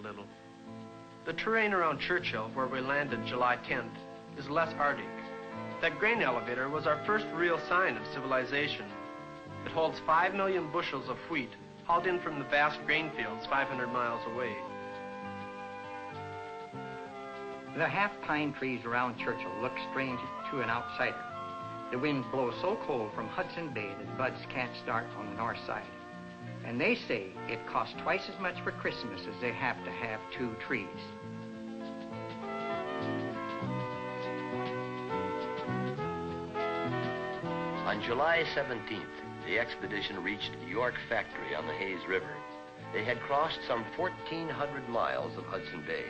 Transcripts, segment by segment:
Continental. The terrain around Churchill, where we landed July 10th, is less Arctic. That grain elevator was our first real sign of civilization. It holds 5 million bushels of wheat, hauled in from the vast grain fields 500 miles away. The half pine trees around Churchill look strange to an outsider. The winds blow so cold from Hudson Bay that buds can't start on the north side. And they say it costs twice as much for Christmas as they have to have 2 trees. On July 17th, the expedition reached York Factory on the Hayes River. They had crossed some 1,400 miles of Hudson Bay.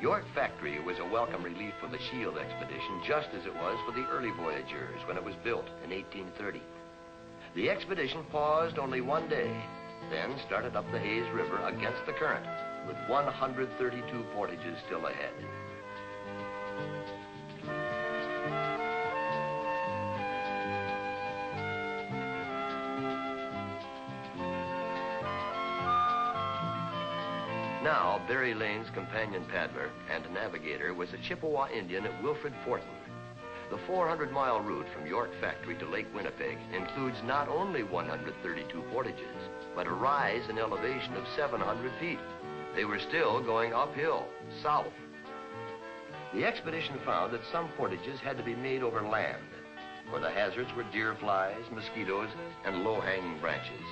York Factory was a welcome relief for the Schield expedition, just as it was for the early voyageurs when it was built in 1830. The expedition paused only one day, then started up the Hayes River against the current, with 132 portages still ahead. Now, Barry Lane's companion paddler and navigator was a Chippewa Indian at Wilfred Fortin. The 400-mile route from York Factory to Lake Winnipeg includes not only 132 portages, but a rise in elevation of 700 feet. They were still going uphill, south. The expedition found that some portages had to be made over land, where the hazards were deer flies, mosquitoes, and low-hanging branches.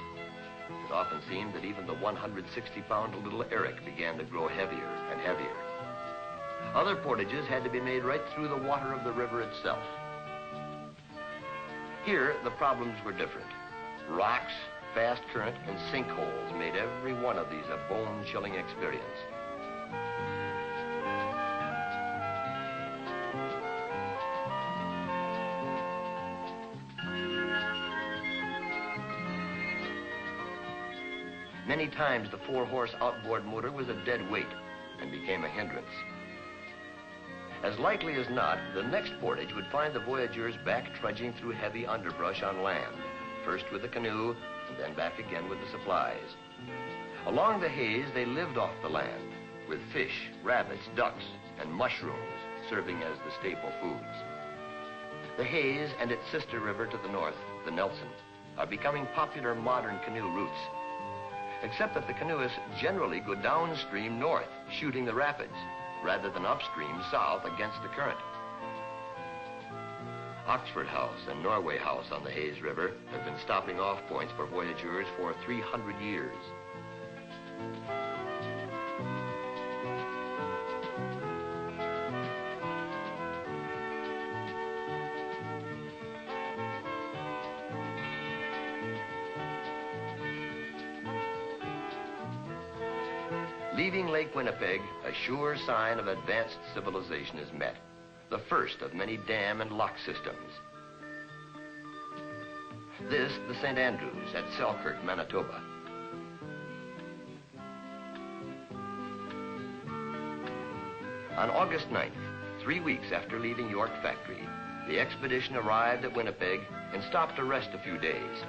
It often seemed that even the 160-pound little Eric began to grow heavier and heavier. Other portages had to be made right through the water of the river itself. Here, the problems were different. Rocks, fast current, and sinkholes made every one of these a bone-chilling experience. Many times the 4-horse outboard motor was a dead weight and became a hindrance. As likely as not, the next portage would find the voyageurs back trudging through heavy underbrush on land, first with the canoe and then back again with the supplies. Along the Hayes, they lived off the land, with fish, rabbits, ducks, and mushrooms serving as the staple foods. The Hayes and its sister river to the north, the Nelson, are becoming popular modern canoe routes, except that the canoeists generally go downstream north, shooting the rapids, rather than upstream south against the current. Oxford House and Norway House on the Hayes River have been stopping off points for voyageurs for 300 years. Leaving Lake Winnipeg, a sure sign of advanced civilization is met, the first of many dam and lock systems. This, the St. Andrews at Selkirk, Manitoba. On August 9th, 3 weeks after leaving York Factory, the expedition arrived at Winnipeg and stopped to rest a few days.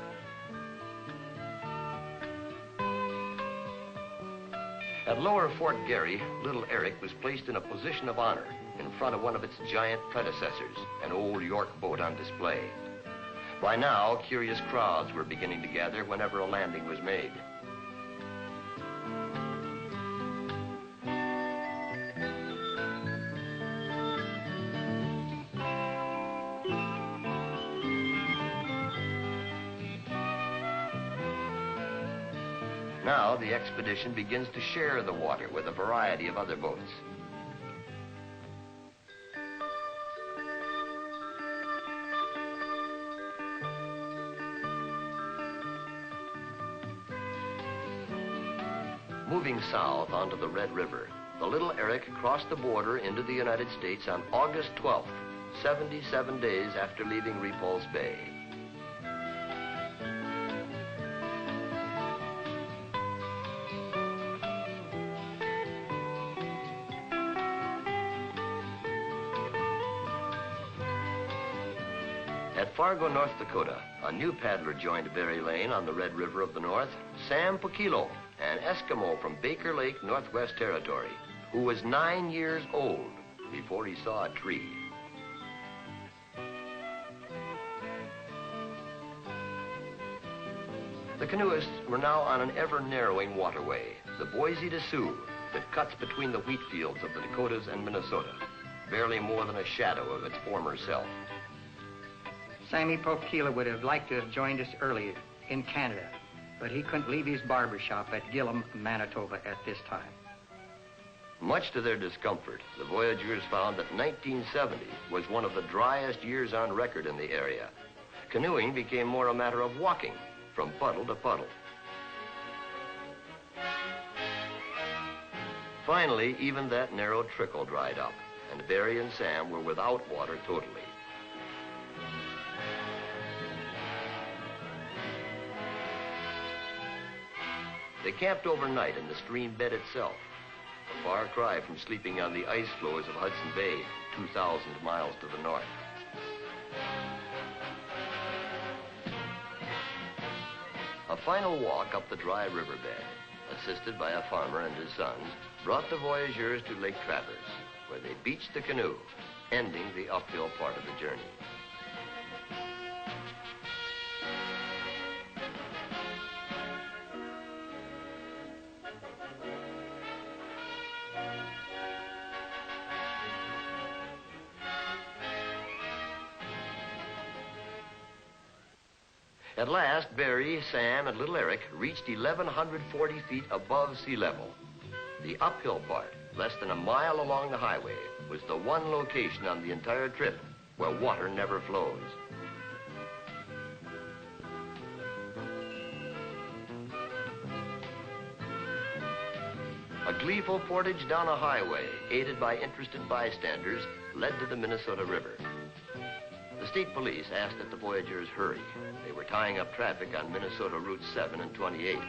At Lower Fort Garry, little Eric was placed in a position of honor in front of one of its giant predecessors, an old York boat on display. By now, curious crowds were beginning to gather whenever a landing was made. Now, the expedition begins to share the water with a variety of other boats. Moving south onto the Red River, the little Eric crossed the border into the United States on August 12th, 77 days after leaving Repulse Bay. At Fargo, North Dakota, a new paddler joined Barry Lane on the Red River of the North, Sam Poquilo, an Eskimo from Baker Lake, Northwest Territory, who was 9 years old before he saw a tree. The canoeists were now on an ever-narrowing waterway, the Boise to Sioux, that cuts between the wheat fields of the Dakotas and Minnesota, barely more than a shadow of its former self. Sammy Pokila would have liked to have joined us earlier in Canada, but he couldn't leave his barber shop at Gillum, Manitoba at this time. Much to their discomfort, the voyageurs found that 1970 was one of the driest years on record in the area. Canoeing became more a matter of walking from puddle to puddle. Finally, even that narrow trickle dried up, and Barry and Sam were without water totally. They camped overnight in the stream bed itself, a far cry from sleeping on the ice floes of Hudson Bay, 2,000 miles to the north. A final walk up the dry riverbed, assisted by a farmer and his sons, brought the voyageurs to Lake Traverse, where they beached the canoe, ending the uphill part of the journey. At last, Barry, Sam, and little Eric reached 1,140 feet above sea level. The uphill part, less than a mile along the highway, was the one location on the entire trip where water never flows. A gleeful portage down a highway, aided by interested bystanders, led to the Minnesota River. The state police asked that the voyageurs hurry. They were tying up traffic on Minnesota Routes 7 and 28.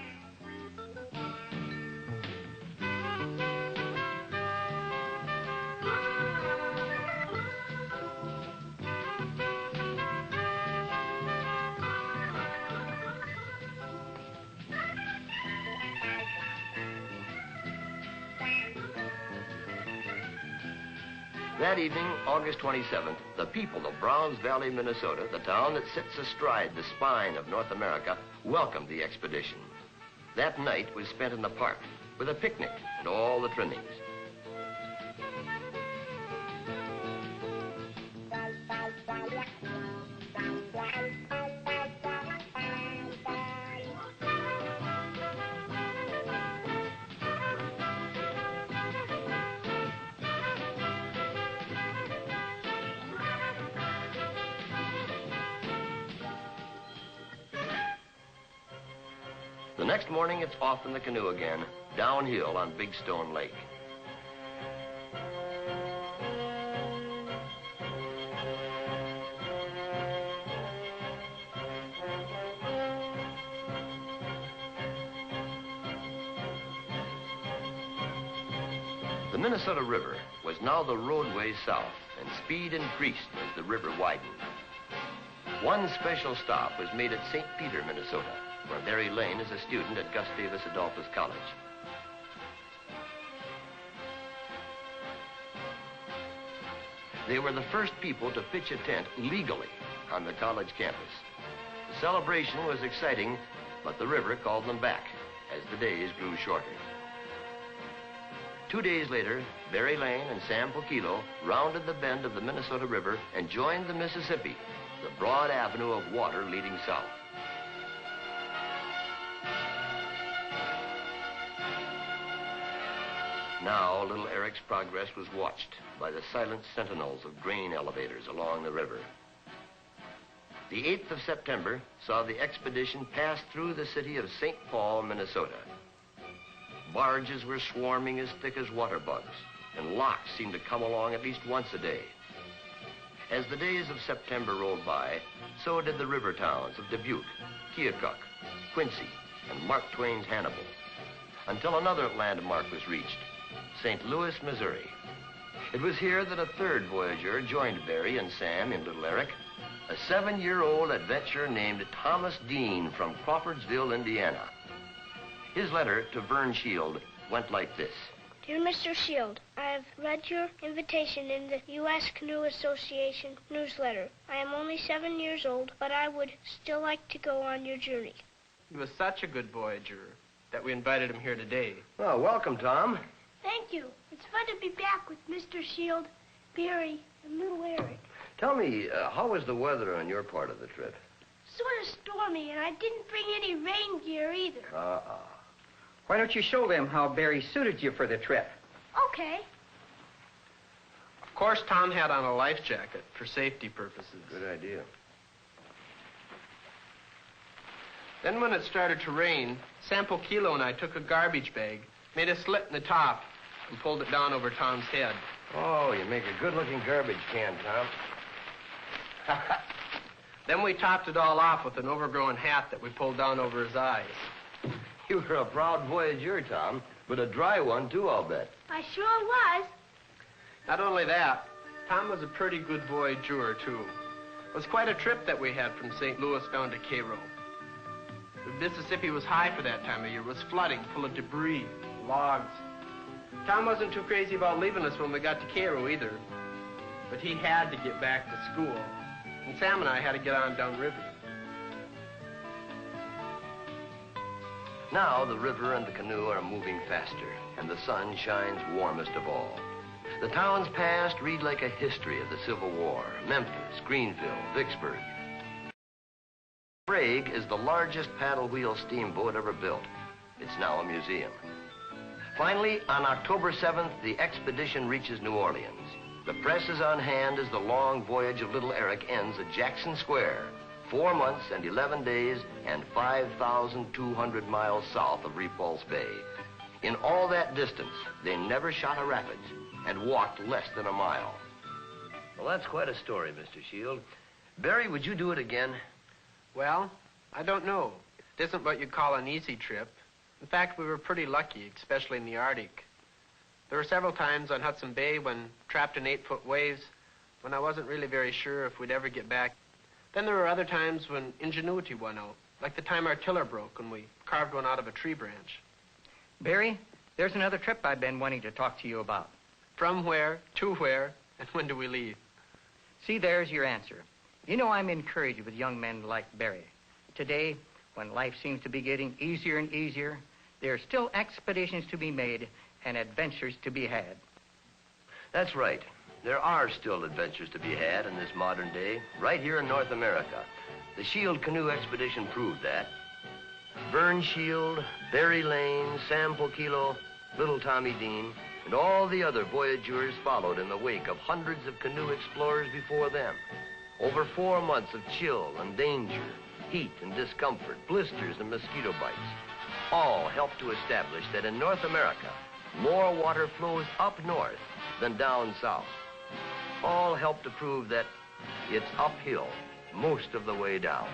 That evening, August 27th, the people of Browns Valley, Minnesota, the town that sits astride the spine of North America, welcomed the expedition. That night was spent in the park with a picnic and all the trimmings. The next morning, it's off in the canoe again, downhill on Big Stone Lake. The Minnesota River was now the roadway south, and speed increased as the river widened. One special stop was made at St. Peter, Minnesota, where Barry Lane is a student at Gus Davis Adolphus College. They were the first people to pitch a tent legally on the college campus. The celebration was exciting, but the river called them back as the days grew shorter. 2 days later, Barry Lane and Sam Pokilo rounded the bend of the Minnesota River and joined the Mississippi, the broad avenue of water leading south. Now, little Eric's progress was watched by the silent sentinels of grain elevators along the river. The 8th of September saw the expedition pass through the city of St. Paul, Minnesota. Barges were swarming as thick as water bugs, and locks seemed to come along at least once a day. As the days of September rolled by, so did the river towns of Dubuque, Keokuk, Quincy, and Mark Twain's Hannibal, until another landmark was reached, St. Louis, Missouri. It was here that a third voyager joined Barry and Sam in Little Eric, a 7-year-old adventurer named Thomas Dean from Crawfordsville, Indiana. His letter to Vern Schield went like this. Dear Mr. Schield, I have read your invitation in the U.S. Canoe Association newsletter. I am only 7 years old, but I would still like to go on your journey. He was such a good voyager that we invited him here today. Well, welcome, Tom. Thank you. It's fun to be back with Mr. Schield, Barry, and little Eric. Tell me, how was the weather on your part of the trip? Sort of stormy, and I didn't bring any rain gear either. Why don't you show them how Barry suited you for the trip? Okay. Of course, Tom had on a life jacket for safety purposes. Good idea. Then when it started to rain, Sample Kilo and I took a garbage bag, made a slit in the top, and pulled it down over Tom's head. Oh, you make a good-looking garbage can, Tom. Then we topped it all off with an overgrown hat that we pulled down over his eyes. You were a proud voyager, Tom, but a dry one, too, I'll bet. I sure was. Not only that, Tom was a pretty good voyager, too. It was quite a trip that we had from St. Louis down to Cairo. The Mississippi was high for that time of year. It was flooding, full of debris, logs. Tom wasn't too crazy about leaving us when we got to Cairo, either. But he had to get back to school, and Sam and I had to get on downriver. Now the river and the canoe are moving faster, and the sun shines warmest of all. The town's past read like a history of the Civil War. Memphis, Greenville, Vicksburg. Sprague is the largest paddle wheel steamboat ever built. It's now a museum. Finally, on October 7th, the expedition reaches New Orleans. The press is on hand as the long voyage of little Eric ends at Jackson Square, 4 months and 11 days and 5,200 miles south of Repulse Bay. In all that distance, they never shot a rapids and walked less than a mile. Well, that's quite a story, Mr. Schield. Barry, would you do it again? Well, I don't know. It isn't what you'd call an easy trip. In fact, we were pretty lucky, especially in the Arctic. There were several times on Hudson Bay when trapped in 8-foot waves when I wasn't really very sure if we'd ever get back. Then there were other times when ingenuity won out, like the time our tiller broke when we carved one out of a tree branch. Barry, there's another trip I've been wanting to talk to you about. From where, to where, and when do we leave? See, there's your answer. You know I'm encouraged with young men like Barry. Today, when life seems to be getting easier and easier, there are still expeditions to be made and adventures to be had. That's right. There are still adventures to be had in this modern day, right here in North America. The Schield Canoe Expedition proved that. Vern Schield, Barry Lane, Sam Pokilo, little Tommy Dean, and all the other voyageurs followed in the wake of hundreds of canoe explorers before them. Over 4 months of chill and danger, heat and discomfort, blisters and mosquito bites, all helped to establish that in North America, more water flows up north than down south. All helped to prove that it's uphill most of the way down.